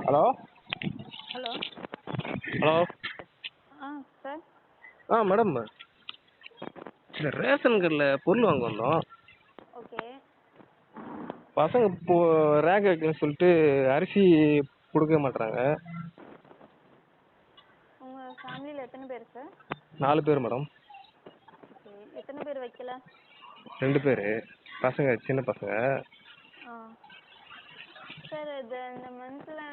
Hello hello hello sir. Madam, இந்த ration கடையில் பொருள் வாங்க வந்தோம். ஓகே. பசங்க இப்போ ரேக் வைக்கணும்னு சொல்லிட்டு அரிசி கொடுக்க மாட்றாங்க. உங்கள் ஃபேமிலியில் எத்தனை பேர் சார்? 4 பேர் மேடம். ஓகே. எத்தனை பேர் வைக்கல? 2 பேர் பசங்க, சின்ன பசங்க. சார் இது இந்த மந்தில்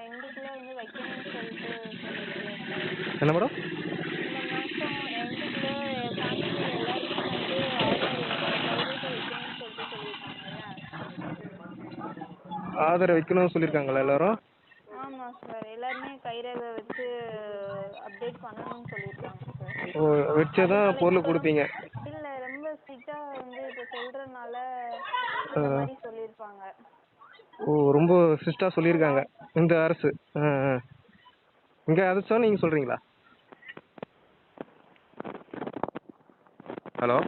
எண்டுக்குள்ளே வந்து வைக்கணும்னு சொல்லிட்டு சொல்லியிருக்கல சார். என்ன மேடம்? இந்த மாதம் எண்டுக்குள்ளே ஃபேமிலியில் எல்லாருமே வந்து ஆர்டர் கைரேகை வைக்கணும்னு சொல்லிட்டு சொல்லியிருக்காங்கல்ல. ஆதரவு வைக்கணும்னு சொல்லியிருக்காங்களா எல்லாரும்? ஆமாம் சார், எல்லாருமே கைரேகை வச்சு அப்டேட் பண்ணணும்னு சொல்லியிருக்காங்க சார். ஓ, வச்சாதான் பொருள் கொடுப்பீங்க? இல்லை, ரொம்ப ஸ்ட்ரிக்டாக வந்து இப்போ சொல்கிறனால இந்த மாதிரி சொல்லியிருப்பாங்க. ஓ, ரொம்ப ஸ்ட்ரிக்டாக சொல்லியிருக்காங்க இந்த அரசு. இங்கே அரசா நீங்கள் சொல்கிறீங்களா? Hello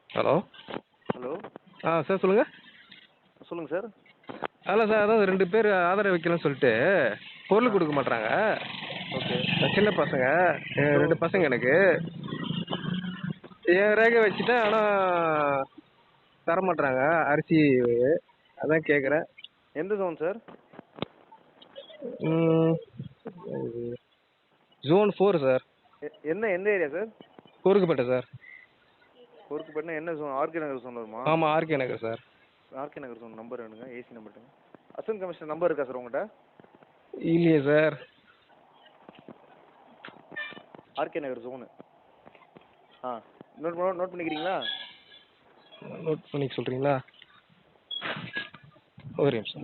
hello hello. சார் சொல்லுங்கள். சொல்லுங்கள் சார். அதில் சார், அதாவது 2 பேர் ஆதரவு வைக்கணும்னு சொல்லிட்டு பொருள் கொடுக்க மாட்றாங்க. ஓகே. சின்ன பசங்க, 2 பசங்க எனக்கு. என் ரேகை வச்சுட்டேன், ஆனால் தரமாட்றாங்க அரிசி. அதான் கேட்குறேன். எந்த ஜோன் சார்? Zone 4 sir. எந்த ஏரியா சார்? குறுக்குப்பேட்டை சார். குறுக்குப்பேட்டைனா என்ன ஜோன்? ஆர்கே நகர் ஜோன் வருமா? ஆமாம், RK Nagar sir. RK Nagar zone number வேணுங்க, AC number. Assistant commissioner number இருக்கா சார் உங்கள்கிட்ட? இல்லையே sir. RK Nagar zone. Note பண்ணிக்கிறீங்களா? நோட் பண்ணி சொல்கிறீங்களா? ஒரு நிமிஷம்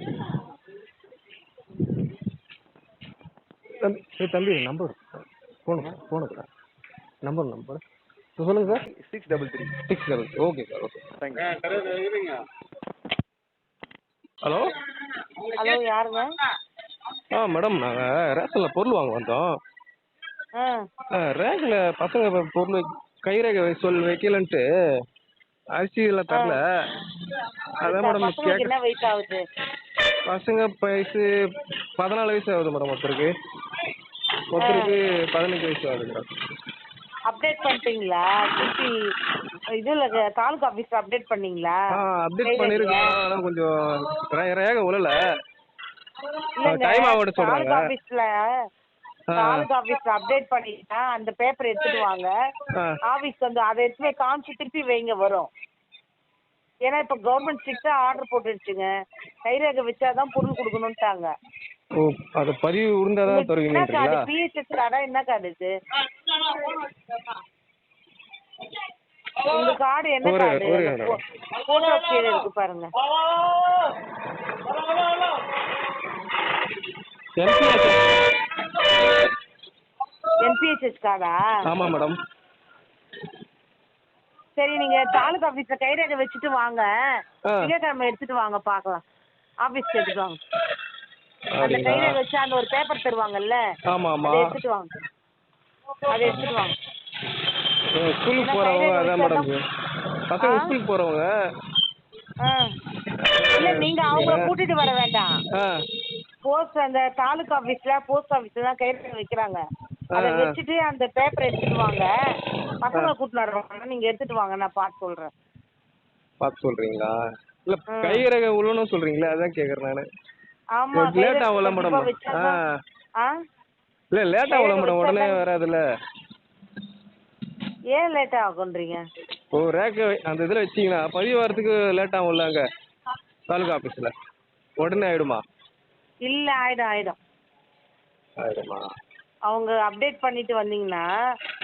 தம்பி. நம்பர் போன நம்பர் சொல்லுங்கள் sir. 633. 633. Okay sir, okay. Thank you. Hello hello, யாருங்க? மேடம், நாங்கள் ரேஷனில் பொருள் வாங்க வந்தோம். ரேக்கில் பசங்க பொருள் கைரேகை வைக்கலன்ட்டு அரிசி எல்லாம் தரல. அதான் மேடம் கேட்க. என்ன வயசு ஆகுது? பசங்க வயசு 14 வயசு ஆகுது மேடம். ஒருத்தருக்கு 15 வயசு ஆகுது மேடம். அப்டேட் பண்ணிட்டீங்களா? திருப்பி இதில் தாலுகா ஆஃபீஸில் அப்டேட் பண்ணீங்களா? அப்டேட் பண்ணியிருக்கோம், ஆனால் கொஞ்சம் ரேகை உழல. டைம் ஆகும்னு சொல்கிறாங்க. தாலுகா ஆஃபீஸில் அப்டேட் பண்ணிட்டா அந்த பேப்பர் எடுத்துட்டு வாங்க. ஆஃபீஸ் வந்து அதை எடுத்து போய் காமிச்சு திருப்பி வைங்க வரும். ஏன்னா இப்போ கவர்மெண்ட் ஸ்ட்ரிக்டாக ஆர்டர் போட்டுடுச்சுங்க. கைரேகை வச்சாதான் பொருள் கொடுக்கணுன்ட்டாங்க. ஓ, அது பதிவு இருந்தாதான் தருவீங்களா? பிஹெச்எஸ் கார்டா என்ன கார்டு இது? உங்க கார்டு என்ன கார்டு? போட்டோ கீழே இருக்கு பாருங்க. என்பிஹெச்எஸ் கார்டா? ஆமா மேடம். சரி, நீங்க தாலுகா ஆஃபீஸ்ல கைரேகை வச்சுட்டு வாங்க. திங்கட்கிழமை எடுத்துட்டு வாங்க பார்க்கலாம். ஆஃபீஸ்க்கு எடுத்துட்டு வாங்க. அந்த கைரேகை வச்சு அந்த ஒரு பேப்பர் தருவாங்கல்ல, அதை எடுத்துட்டு வாங்க. அதை எடுத்துட்டு வாங்க. ஸ்கூலுக்கு போறவங்க அதான் மேடம். பசங்க ஸ்கூலுக்கு போறவங்க. இல்ல, நீங்க அவங்கள கூட்டிட்டு வர வேண்டாம். போஸ்ட் அந்த தாலுகா ஆஃபீஸ்ல போஸ்ட் ஆஃபீஸ்ல தான் கைரேகை வைக்கிறாங்க. அதை வச்சுட்டு அந்த பேப்பர் எடுத்துட்டு வாங்க. பசங்களை கூட்டிட்டு வர்றவங்க நீங்க எடுத்துட்டு வாங்க, நான் பார்த்து சொல்றேன். பார்த்து சொல்றீங்களா? இல்ல, கைரேகை உள்ளனும் சொல்றீங்களா? அதான் கேக்குறேன் நானு. ஆமா, லேட் ஆகல மேடம். இல்ல, லேட் ஆகல மேடம், உடனே வராதுல்ல. ஏன் லேட் ஆகுன்றீங்க? ஓ, ரேக்கு அந்த இதுல வச்சீங்கன்னா பதிவு வரதுக்கு லேட் ஆகும்ல அங்க தாலுகா ஆபீஸ்ல. உடனே ஆயிடுமா? இல்ல, ஆயிடும். ஆயிடுமா? அவங்க அப்டேட் பண்ணிட்டு வந்தீங்கன்னா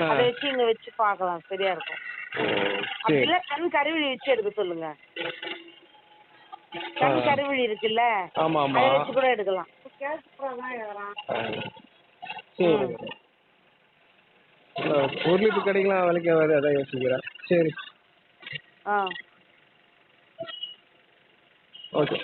அதை வச்சு இங்க வச்சு பார்க்கலாம், சரியா இருக்கும். அப்படில கண் கருவிழி வச்சு எடுக்க சொல்லுங்க. கண் கருவிழி இருக்குல்ல, அதை வச்சு கூட எடுக்கலாம். பொருள் இப்போ கிடைக்கலாம், விலைக்கு ஆகாது, அதான் யோசிக்கிறேன். சரி, ஓகே.